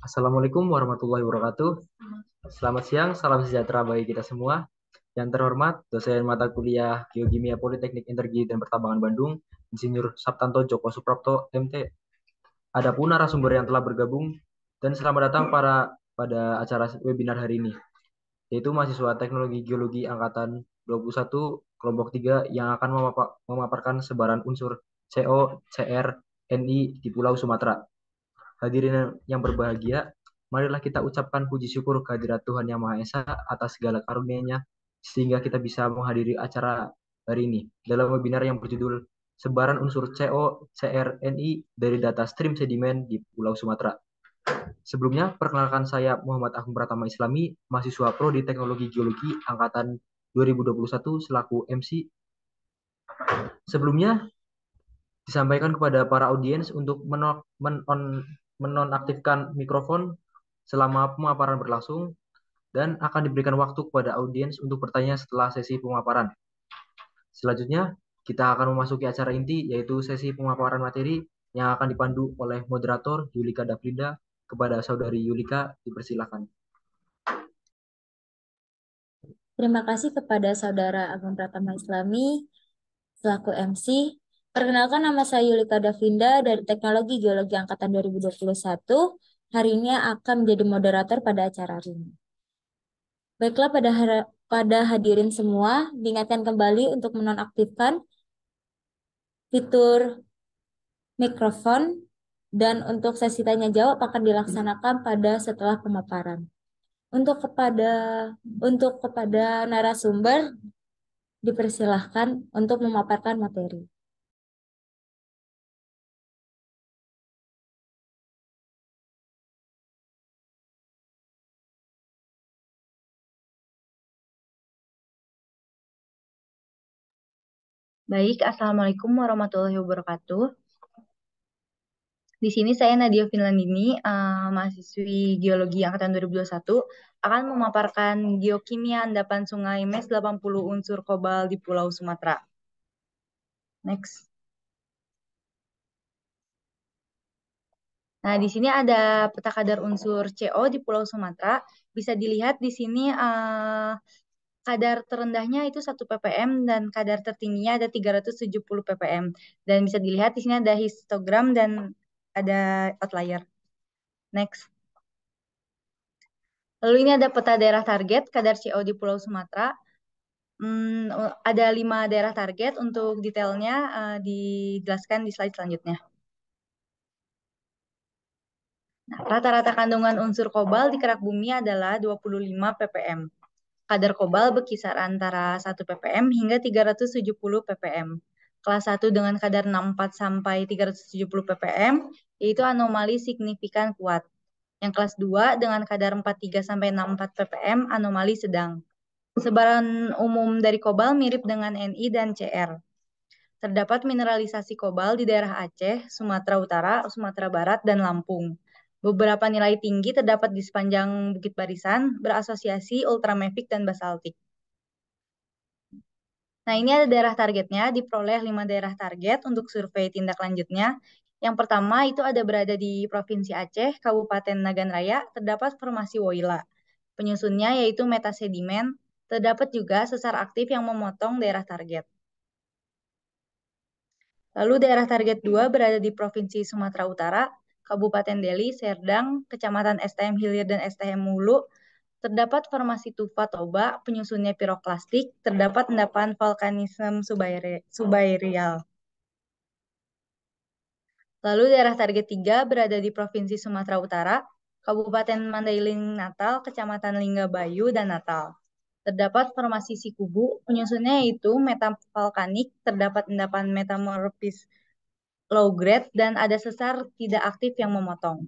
Assalamualaikum warahmatullahi wabarakatuh. Selamat siang, salam sejahtera bagi kita semua. Yang terhormat, dosen mata kuliah Geokimia Politeknik Energi dan Pertambangan Bandung, Insinyur Saptanto Joko Suprapto, MT. Adapun narasumber yang telah bergabung, dan selamat datang pada acara webinar hari ini, yaitu mahasiswa Teknologi Geologi Angkatan 21 kelompok 3 yang akan memaparkan sebaran unsur CO, CR, Ni di Pulau Sumatera. Hadirin yang berbahagia, marilah kita ucapkan puji syukur kehadirat Tuhan Yang Maha Esa atas segala karunia-Nya sehingga kita bisa menghadiri acara hari ini dalam webinar yang berjudul Sebaran Unsur CO CRNI dari Data Stream Sedimen di Pulau Sumatera. Sebelumnya, perkenalkan saya Muhammad Agung Pratama Islami, mahasiswa Prodi Teknologi Geologi angkatan 2021 selaku MC. Sebelumnya, disampaikan kepada para audiens untuk menonaktifkan mikrofon selama pemaparan berlangsung dan akan diberikan waktu kepada audiens untuk bertanya setelah sesi pemaparan. Selanjutnya, kita akan memasuki acara inti yaitu sesi pemaparan materi yang akan dipandu oleh moderator Yulika Davlinda. Kepada saudari Yulika, dipersilakan. Terima kasih kepada Saudara Agung Pratama Islami selaku MC. Perkenalkan, nama saya Yulika Davinda dari Teknologi Geologi Angkatan 2021. Hari ini akan menjadi moderator pada acara ini. Baiklah, pada hadirin semua, diingatkan kembali untuk menonaktifkan fitur mikrofon dan untuk sesi tanya jawab akan dilaksanakan pada setelah pemaparan. Untuk kepada untuk kepada narasumber dipersilahkan untuk memaparkan materi. Baik, Assalamualaikum warahmatullahi wabarakatuh. Di sini saya Nadia Finlandini, mahasiswi Geologi Angkatan 2021, akan memaparkan geokimia endapan Sungai Mes 80 unsur kobal di Pulau Sumatera. Next. Nah, di sini ada peta kadar unsur CO di Pulau Sumatera. Bisa dilihat di sini kadar terendahnya itu 1 ppm dan kadar tertingginya ada 370 ppm. Dan bisa dilihat di sini ada histogram dan ada outlier. Next. Lalu ini ada peta daerah target kadar CO di Pulau Sumatera. Ada 5 daerah target. Untuk detailnya dijelaskan di slide selanjutnya. Nah, rata-rata kandungan unsur kobal di kerak bumi adalah 25 ppm. Kadar kobal berkisar antara 1 ppm hingga 370 ppm. Kelas 1 dengan kadar 64 sampai 370 ppm, yaitu anomali signifikan kuat. Yang kelas 2 dengan kadar 43 sampai 64 ppm, anomali sedang. Sebaran umum dari kobal mirip dengan Ni dan Cr. Terdapat mineralisasi kobal di daerah Aceh, Sumatera Utara, Sumatera Barat, dan Lampung. Beberapa nilai tinggi terdapat di sepanjang Bukit Barisan, berasosiasi ultramafic dan basaltik. Nah, ini ada daerah targetnya, diperoleh 5 daerah target untuk survei tindak lanjutnya. Yang pertama itu ada berada di Provinsi Aceh, Kabupaten Nagan Raya, terdapat formasi Woila. Penyusunnya yaitu metasedimen, terdapat juga sesar aktif yang memotong daerah target. Lalu daerah target 2 berada di Provinsi Sumatera Utara, Kabupaten Deli, Serdang, Kecamatan STM Hilir dan STM Mulu, terdapat formasi tufa toba, penyusunnya piroklastik, terdapat endapan vulkanisme subaerial. Lalu daerah target 3 berada di Provinsi Sumatera Utara, Kabupaten Mandailing Natal, Kecamatan Linggabayu, dan Natal. Terdapat formasi Sikubu, penyusunnya yaitu metavulkanik, terdapat endapan metamorfis low grade, dan ada sesar tidak aktif yang memotong.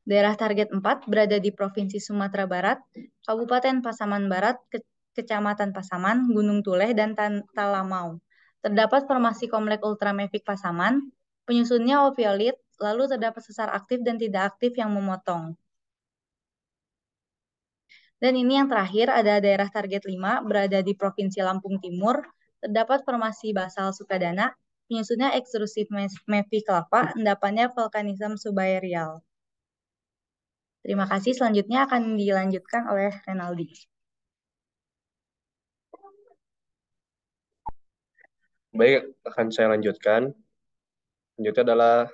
Daerah target 4 berada di Provinsi Sumatera Barat, Kabupaten Pasaman Barat, Kecamatan Pasaman, Gunung Tuleh, dan Talamau. Terdapat formasi komplek ultramafic Pasaman, penyusunnya oviolit, lalu terdapat sesar aktif dan tidak aktif yang memotong. Dan ini yang terakhir ada daerah target 5 berada di Provinsi Lampung Timur, terdapat formasi basal Sukadana, Penyusunnya ekstrusif Mevi Kelapa, endapannya vulkanisme subaerial. Terima kasih. Selanjutnya akan dilanjutkan oleh Renaldi. Baik, akan saya lanjutkan. Selanjutnya adalah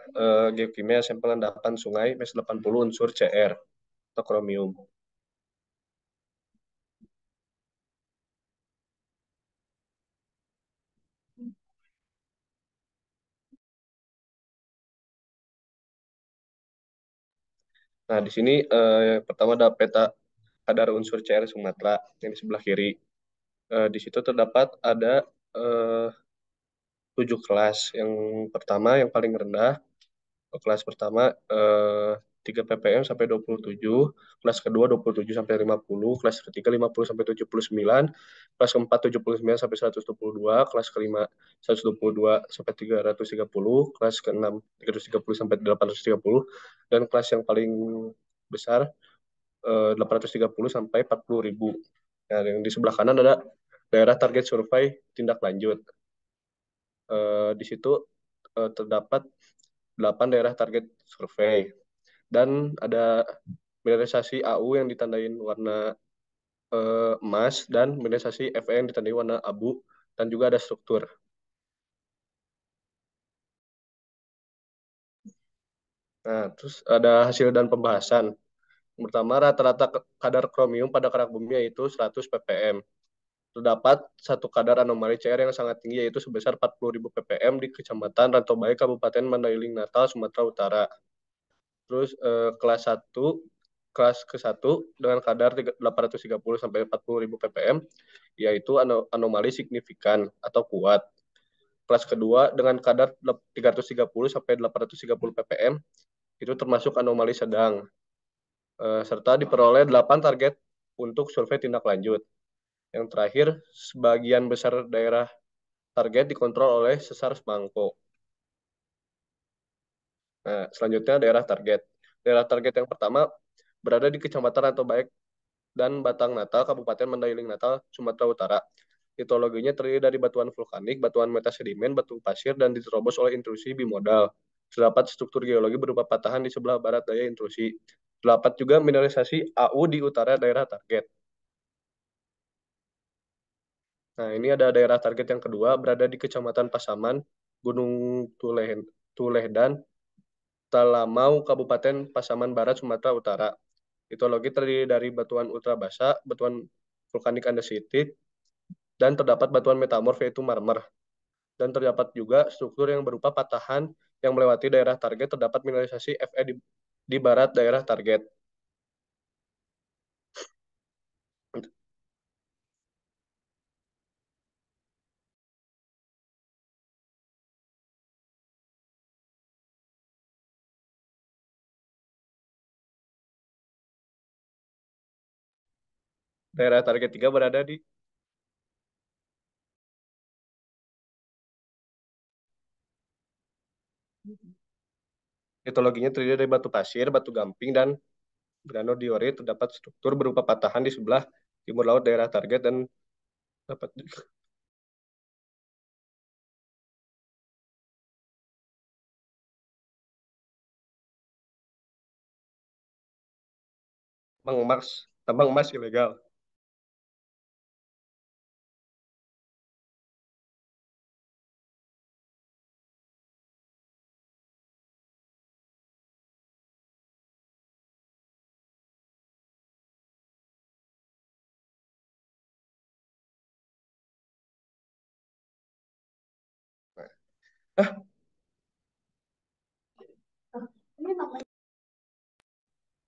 geokimia sampel endapan sungai Mes80 unsur Cr atau kromium. Nah, di sini pertama ada peta kadar unsur Cr Sumatera yang di sebelah kiri. Di situ terdapat ada 7 kelas. Yang pertama yang paling rendah, kelas pertama 3 ppm sampai 27, kelas kedua 27 sampai 50, kelas ketiga 50 sampai 79, kelas keempat 79 sampai 122, kelas kelima 122 sampai 330, kelas keenam 330 sampai 830, dan kelas yang paling besar 830 sampai 40.000. Nah, yang di sebelah kanan ada daerah target survei tindak lanjut. Di situ terdapat 8 daerah target survei dan ada mineralisasi AU yang ditandain warna emas dan mineralisasi Fe yang ditandai warna abu dan juga ada struktur. Nah, terus ada hasil dan pembahasan. Pertama, rata-rata kadar kromium pada kerak bumi yaitu 100 ppm. Terdapat satu kadar anomali Cr yang sangat tinggi yaitu sebesar 40.000 ppm di Kecamatan Rantaubaya, Kabupaten Mandailing Natal, Sumatera Utara. Terus kelas ke-1 dengan kadar 830 sampai 40.000 ppm yaitu anomali signifikan atau kuat. Kelas kedua dengan kadar 330 sampai 830 ppm itu termasuk anomali sedang. Serta diperoleh 8 target untuk survei tindak lanjut. Yang terakhir, sebagian besar daerah target dikontrol oleh sesar semangko. Nah, selanjutnya daerah target. Daerah target yang pertama berada di Kecamatan Rantaubaya dan Batang Natal, Kabupaten Mandailing Natal, Sumatera Utara. Litologinya terdiri dari batuan vulkanik, batuan metasedimen, batu pasir, dan diterobos oleh intrusi bimodal. Terdapat struktur geologi berupa patahan di sebelah barat daya intrusi. Terdapat juga mineralisasi AU di utara daerah target. Nah, ini ada daerah target yang kedua, berada di Kecamatan Pasaman, Gunung Tulehdan, Talamau, Kabupaten Pasaman Barat, Sumatera Utara. Litologi terdiri dari batuan ultrabasa, batuan vulkanik andesitit, dan terdapat batuan metamorf yaitu marmer. Dan terdapat juga struktur yang berupa patahan yang melewati daerah target, terdapat mineralisasi Fe di barat daerah target. Daerah target 3 berada di litologinya terdiri dari batu pasir, batu gamping, dan granodiorit. Terdapat struktur berupa patahan di sebelah timur laut daerah target dan dapat tambang emas ilegal.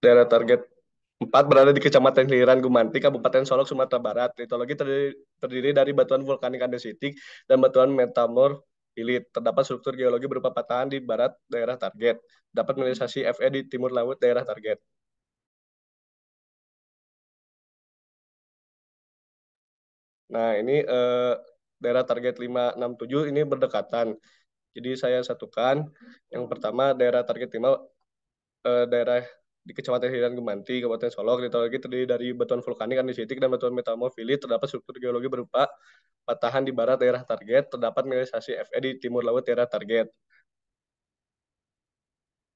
Daerah target 4 berada di Kecamatan Hiliran Gumanti, Kabupaten Solok, Sumatera Barat. Litologi terdiri dari batuan vulkanik andesitik dan batuan metamorfilit. Terdapat struktur geologi berupa patahan di barat daerah target. Dapat mineralisasi Fe di timur laut daerah target. Nah, ini daerah target 567 ini berdekatan. Jadi saya satukan. Yang pertama daerah target 5 daerah di Kecamatan Hiliran Gemanti, Kabupaten Solok. Litologi terdiri dari batuan vulkanik, andesitik, dan batuan metamorfilit. Terdapat struktur geologi berupa patahan di barat daerah target, terdapat mineralisasi Fe di timur laut daerah target.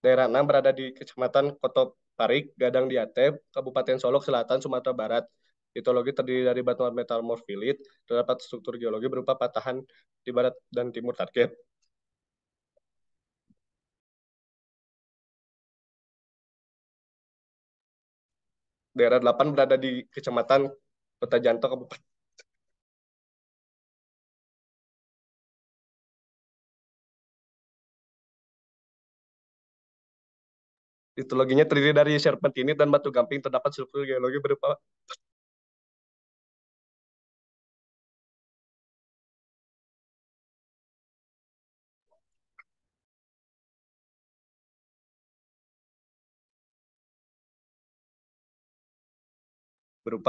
Daerah 6 berada di Kecamatan Kotoparik, Gadang di Atep, Kabupaten Solok Selatan, Sumatera Barat. Litologi terdiri dari batuan metamorfilit, terdapat struktur geologi berupa patahan di barat dan timur target. Daerah 8 berada di Kecamatan Kota Janto, Kabupaten. Litologinya terdiri dari serpentinit dan batu gamping, terdapat struktur geologi berupa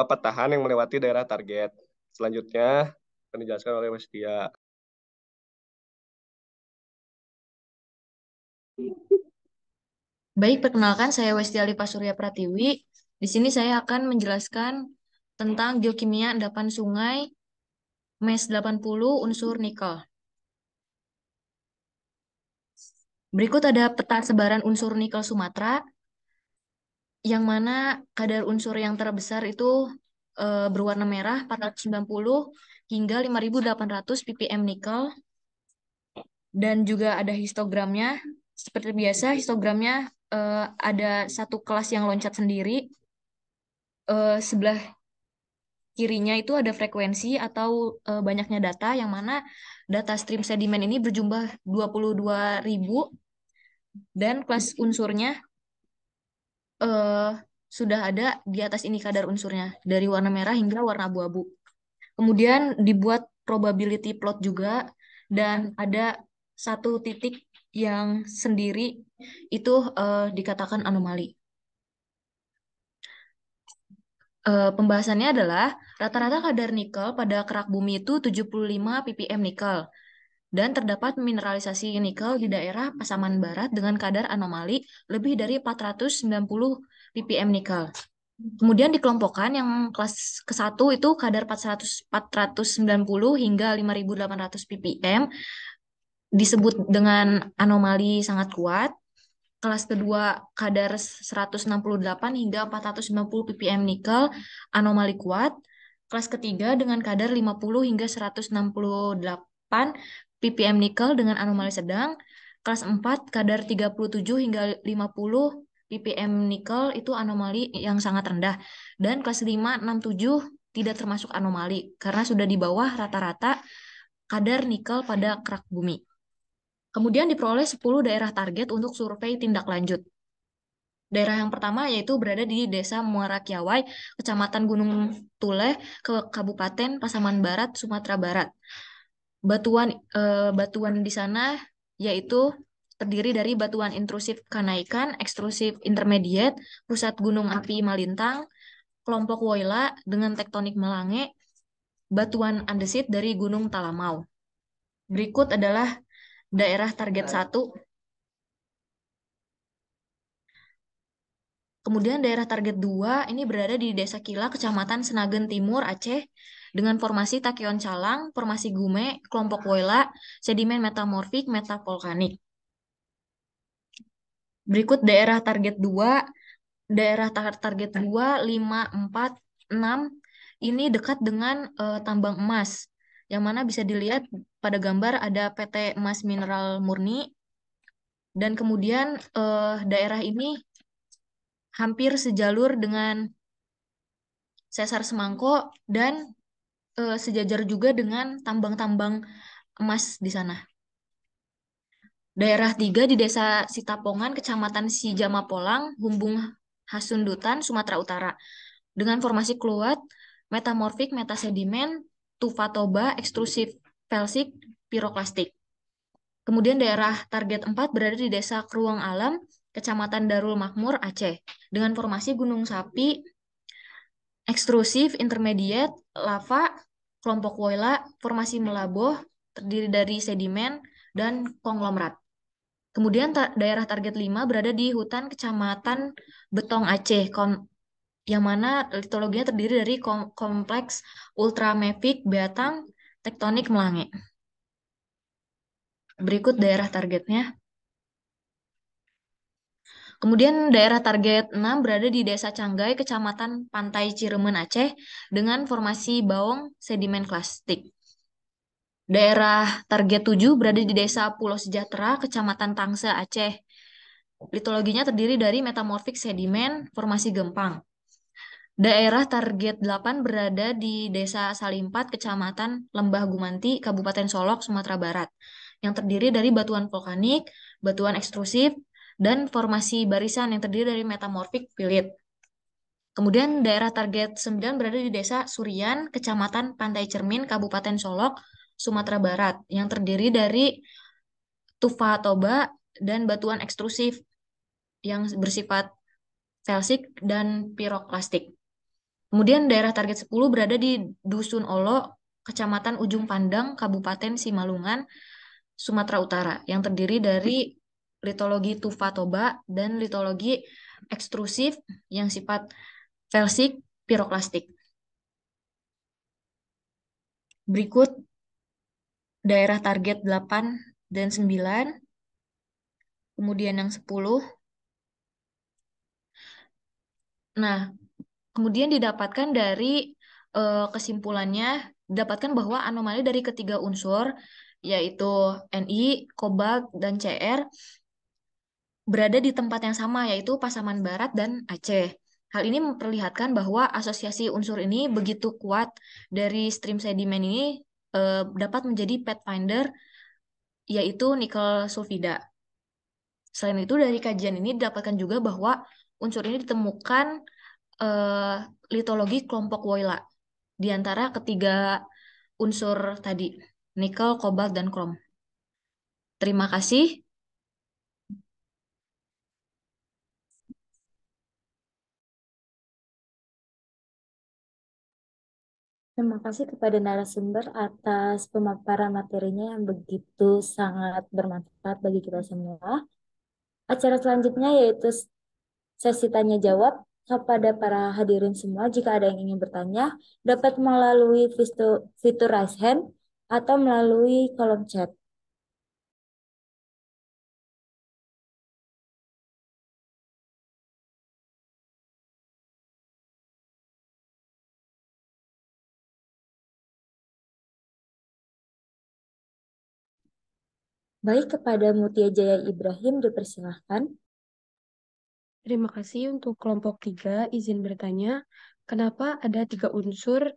patahan yang melewati daerah target. Selanjutnya akan dijelaskan oleh Westia. Baik, perkenalkan saya Westi Alipa Surya Pratiwi. Di sini saya akan menjelaskan tentang geokimia endapan sungai MES 80 unsur nikel. Berikut ada peta sebaran unsur nikel Sumatera, yang mana kadar unsur yang terbesar itu berwarna merah 490 hingga 5.800 ppm nikel. Dan juga ada histogramnya. Seperti biasa, histogramnya ada satu kelas yang loncat sendiri. Sebelah kirinya itu ada frekuensi atau banyaknya data, yang mana data stream sedimen ini berjumlah 22.000 dan kelas unsurnya sudah ada di atas ini kadar unsurnya dari warna merah hingga warna abu-abu. Kemudian dibuat probability plot juga, dan ada satu titik yang sendiri itu dikatakan anomali. Pembahasannya adalah rata-rata kadar nikel pada kerak bumi itu 75 ppm nikel, dan terdapat mineralisasi nikel di daerah Pasaman Barat dengan kadar anomali lebih dari 490 ppm nikel. Kemudian dikelompokkan yang kelas ke-1 itu kadar 490 hingga 5.800 ppm disebut dengan anomali sangat kuat. Kelas kedua kadar 168 hingga 490 ppm nikel, anomali kuat. Kelas ketiga dengan kadar 50 hingga 168 ppm nikel dengan anomali sedang. Kelas 4 kadar 37 hingga 50 ppm nikel itu anomali yang sangat rendah. Dan kelas 5, 6, 7 tidak termasuk anomali karena sudah di bawah rata-rata kadar nikel pada kerak bumi. Kemudian diperoleh 10 daerah target untuk survei tindak lanjut. Daerah yang pertama yaitu berada di Desa Muara Kiawai, Kecamatan Gunung Tuleh, Kabupaten Pasaman Barat, Sumatera Barat. Batuan di sana yaitu terdiri dari batuan intrusif Kanaikan, ekstrusif intermediate, pusat gunung api Malintang, kelompok Woyla dengan tektonik Melange, batuan andesit dari Gunung Talamau. Berikut adalah daerah target 1. Kemudian daerah target 2 ini berada di Desa Kila, Kecamatan Senagen Timur, Aceh, dengan formasi Takion Calang, formasi Gume, kelompok Woyla, sedimen metamorfik, metavulkanik. Berikut daerah target 2, daerah target 2, 5, 4, 6, ini dekat dengan tambang emas, yang mana bisa dilihat pada gambar ada PT Emas Mineral Murni, dan kemudian daerah ini hampir sejalur dengan Sesar Semangko dan sejajar juga dengan tambang-tambang emas di sana. Daerah 3 di Desa Sitapongan, Kecamatan Sijamapolang, Humbung Hasundutan, Sumatera Utara, dengan formasi kluat, metamorfik, metasedimen, tufa-toba, ekstrusif felsik, piroklastik. Kemudian daerah target 4 berada di Desa Krueng Alam, Kecamatan Darul Makmur, Aceh, dengan formasi Gunung Sapi, ekstrusif, intermediate, lava, kelompok Woyla, formasi Melaboh, terdiri dari sedimen, dan konglomerat. Kemudian daerah target 5 berada di hutan Kecamatan Betong Aceh, yang mana litologinya terdiri dari kompleks ultramafic Beatang tektonik Melange. Berikut daerah targetnya. Kemudian daerah target 6 berada di Desa Canggai, Kecamatan Pantai Ciremen, Aceh, dengan formasi baong sedimen klastik. Daerah target 7 berada di Desa Pulau Sejahtera, Kecamatan Tangse, Aceh. Litologinya terdiri dari metamorfik sedimen formasi gempang. Daerah target 8 berada di Desa Salimpat, Kecamatan Lembah Gumanti, Kabupaten Solok, Sumatera Barat, yang terdiri dari batuan vulkanik, batuan ekstrusif, dan formasi barisan yang terdiri dari metamorfik pilit. Kemudian daerah target 9 berada di Desa Surian, Kecamatan Pantai Cermin, Kabupaten Solok, Sumatera Barat, yang terdiri dari tufa toba dan batuan ekstrusif yang bersifat felsik dan piroklastik. Kemudian daerah target 10 berada di Dusun Olo, Kecamatan Ujung Pandang, Kabupaten Simalungan, Sumatera Utara, yang terdiri dari litologi tufa toba dan litologi ekstrusif yang sifat felsik piroklastik. Berikut daerah target 8 dan 9, kemudian yang 10. Nah, kemudian didapatkan dari kesimpulannya, didapatkan bahwa anomali dari ketiga unsur, yaitu Ni, kobalt, dan Cr, berada di tempat yang sama, yaitu Pasaman Barat dan Aceh. Hal ini memperlihatkan bahwa asosiasi unsur ini begitu kuat dari stream sedimen ini dapat menjadi pathfinder, yaitu nikel sulfida. Selain itu, dari kajian ini didapatkan juga bahwa unsur ini ditemukan litologi kelompok Woyla di antara ketiga unsur tadi, nikel, kobalt, dan krom. Terima kasih. Terima kasih kepada narasumber atas pemaparan materinya yang begitu sangat bermanfaat bagi kita semua. Acara selanjutnya yaitu sesi tanya jawab kepada para hadirin semua. Jika ada yang ingin bertanya, dapat melalui fitur raise hand atau melalui kolom chat. Baik, kepada Mutia Jaya Ibrahim dipersilahkan. Terima kasih untuk kelompok 3, izin bertanya, kenapa ada 3 unsur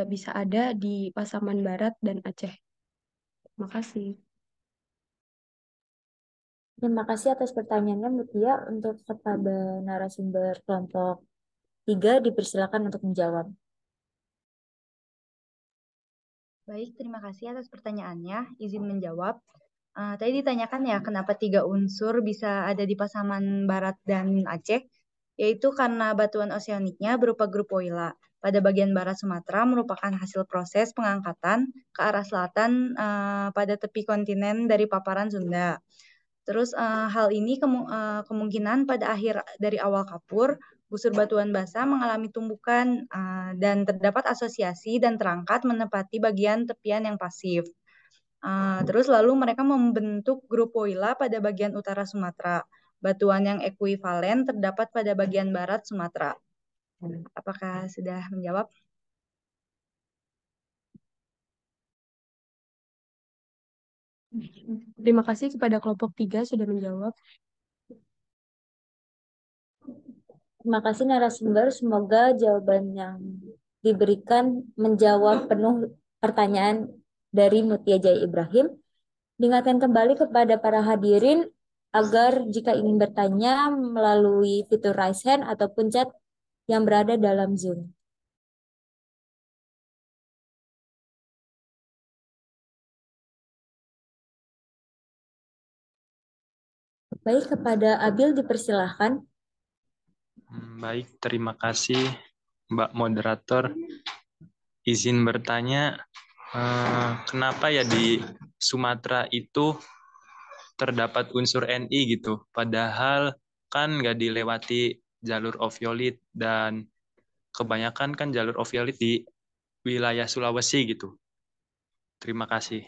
bisa ada di Pasaman Barat dan Aceh? Terima kasih. Terima kasih atas pertanyaannya, Mutia. Untuk kepada narasumber kelompok 3 dipersilakan untuk menjawab. Baik, terima kasih atas pertanyaannya. Izin menjawab. Tadi ditanyakan ya, kenapa 3 unsur bisa ada di Pasaman Barat dan Aceh? Yaitu karena batuan oseaniknya berupa grup Woyla. Pada bagian barat Sumatera merupakan hasil proses pengangkatan ke arah selatan pada tepi kontinen dari paparan Sunda. Terus hal ini kemungkinan pada akhir dari awal kapur, busur batuan basa mengalami tumbukan dan terdapat asosiasi dan terangkat menepati bagian tepian yang pasif. Terus lalu mereka membentuk grup Woyla pada bagian utara Sumatera. Batuan yang ekuivalen terdapat pada bagian barat Sumatera. Apakah sudah menjawab? Terima kasih kepada kelompok 3 sudah menjawab. Terima kasih narasumber. Semoga jawaban yang diberikan menjawab penuh pertanyaan dari Mutia Jaya Ibrahim. Diingatkan kembali kepada para hadirin agar jika ingin bertanya melalui fitur raise hand ataupun chat yang berada dalam Zoom. Baik, kepada Abil dipersilahkan. Baik, terima kasih Mbak Moderator. Izin bertanya, kenapa ya di Sumatera itu terdapat unsur Ni gitu. Padahal kan nggak dilewati jalur oviolit dan kebanyakan kan jalur oviolit di wilayah Sulawesi gitu. Terima kasih.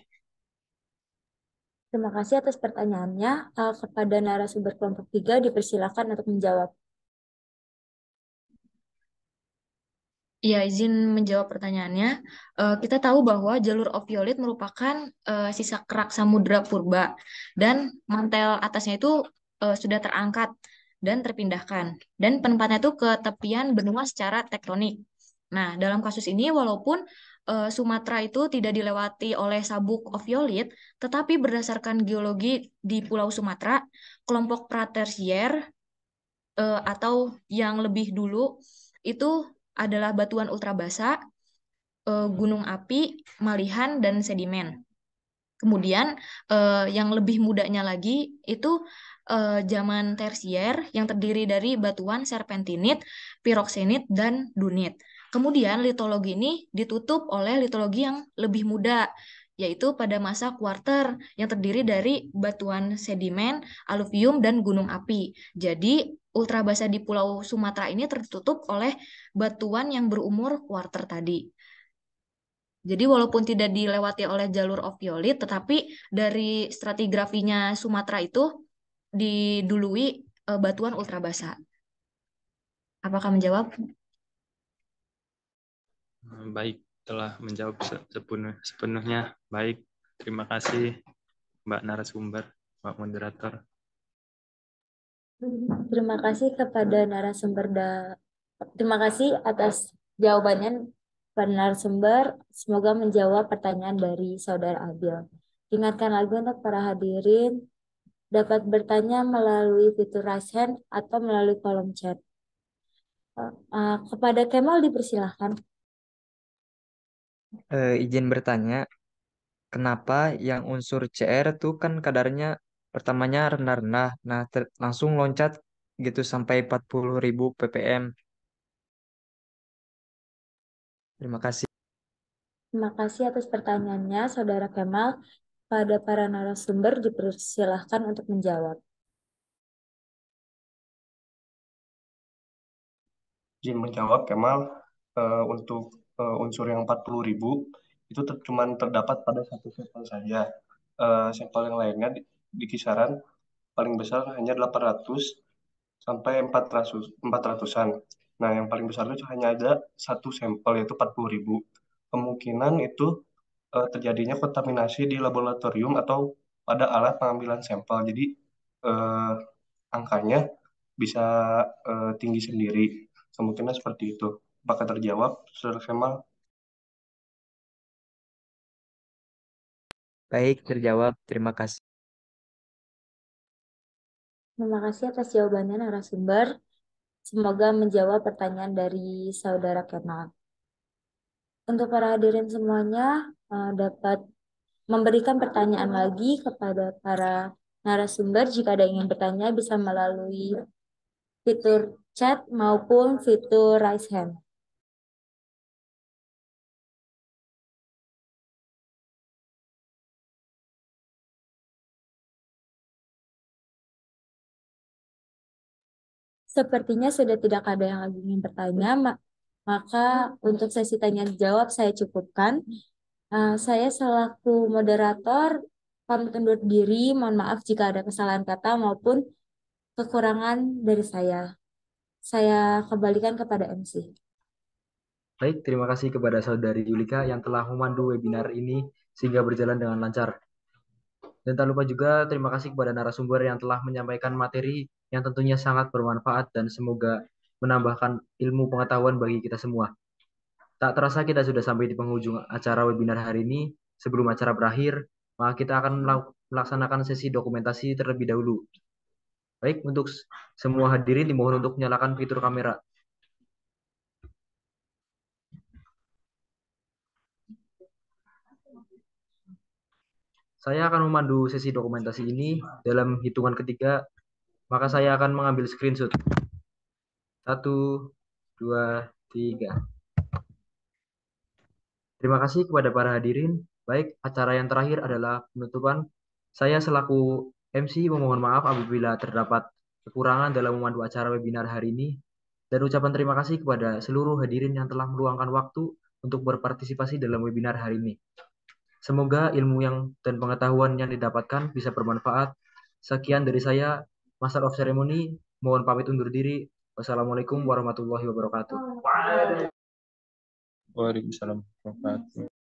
Terima kasih atas pertanyaannya. Kepada narasumber kelompok 3 dipersilakan untuk menjawab. Ya, izin menjawab pertanyaannya. Kita tahu bahwa jalur oviolit merupakan sisa kerak samudra purba dan mantel atasnya itu sudah terangkat dan terpindahkan. Dan penempatnya itu ke tepian benua secara tektonik. Nah, dalam kasus ini walaupun Sumatera itu tidak dilewati oleh sabuk oviolit, tetapi berdasarkan geologi di Pulau Sumatera, kelompok pratersier atau yang lebih dulu itu adalah batuan ultrabasa, gunung api, malihan, dan sedimen. Kemudian yang lebih mudanya lagi itu zaman tersier yang terdiri dari batuan serpentinit, piroksenit, dan dunit. Kemudian litologi ini ditutup oleh litologi yang lebih muda, yaitu pada masa kuarter yang terdiri dari batuan sedimen, aluvium, dan gunung api. Jadi ultrabasa di Pulau Sumatera ini tertutup oleh batuan yang berumur kuarter tadi. Jadi walaupun tidak dilewati oleh jalur oviolit, tetapi dari stratigrafinya Sumatera itu didului batuan ultrabasa. Apakah menjawab? Baik, telah menjawab sepenuhnya. Baik, terima kasih Mbak narasumber, Mbak moderator. Terima kasih kepada Terima kasih atas jawabannya pada narasumber. Semoga menjawab pertanyaan dari Saudara Abil. Ingatkan lagi untuk para hadirin dapat bertanya melalui fitur raise hand atau melalui kolom chat. Kepada Kemal dipersilahkan. Izin bertanya, kenapa yang unsur Cr tuh kan kadarnya pertamanya rendah-rendah, nah langsung loncat gitu sampai 40.000 ppm. Terima kasih. Terima kasih atas pertanyaannya, Saudara Kemal. Pada para narasumber dipersilahkan untuk menjawab. Izin menjawab, Kemal, untuk unsur yang 40.000 itu cuma terdapat pada satu sampel saja. Sampel yang lainnya di kisaran paling besar hanya 800 sampai 400-an. Nah, yang paling besar itu hanya ada satu sampel, yaitu 40.000. Kemungkinan itu terjadinya kontaminasi di laboratorium atau pada alat pengambilan sampel. Jadi, angkanya bisa tinggi sendiri. Kemungkinan seperti itu. Apakah terjawab, Saudara Kemal? Baik, terjawab. Terima kasih. Terima kasih atas jawabannya narasumber. Semoga menjawab pertanyaan dari Saudara Kemal. Untuk para hadirin semuanya dapat memberikan pertanyaan lagi kepada para narasumber. Jika ada yang ingin bertanya bisa melalui fitur chat maupun fitur raise hand. Sepertinya sudah tidak ada yang lagi ingin bertanya, maka untuk sesi tanya jawab saya cukupkan. Saya selaku moderator pamit undur diri. Mohon maaf jika ada kesalahan kata maupun kekurangan dari saya. Saya kembalikan kepada MC. Baik, terima kasih kepada Saudari Yulika yang telah memandu webinar ini sehingga berjalan dengan lancar. Dan tak lupa juga terima kasih kepada narasumber yang telah menyampaikan materi yang tentunya sangat bermanfaat dan semoga menambahkan ilmu pengetahuan bagi kita semua. Tak terasa kita sudah sampai di penghujung acara webinar hari ini. Sebelum acara berakhir, maka kita akan melaksanakan sesi dokumentasi terlebih dahulu. Baik, untuk semua hadirin dimohon untuk menyalakan fitur kamera. Saya akan memandu sesi dokumentasi ini dalam hitungan ketiga, maka saya akan mengambil screenshot. 1, 2, 3. Terima kasih kepada para hadirin. Baik, acara yang terakhir adalah penutupan. Saya selaku MC memohon maaf apabila terdapat kekurangan dalam memandu acara webinar hari ini dan ucapan terima kasih kepada seluruh hadirin yang telah meluangkan waktu untuk berpartisipasi dalam webinar hari ini. Semoga ilmu dan pengetahuan yang didapatkan bisa bermanfaat. Sekian dari saya, Master of Ceremony. Mohon pamit undur diri. Wassalamualaikum warahmatullahi wabarakatuh. Waalaikumsalam warahmatullahi wabarakatuh.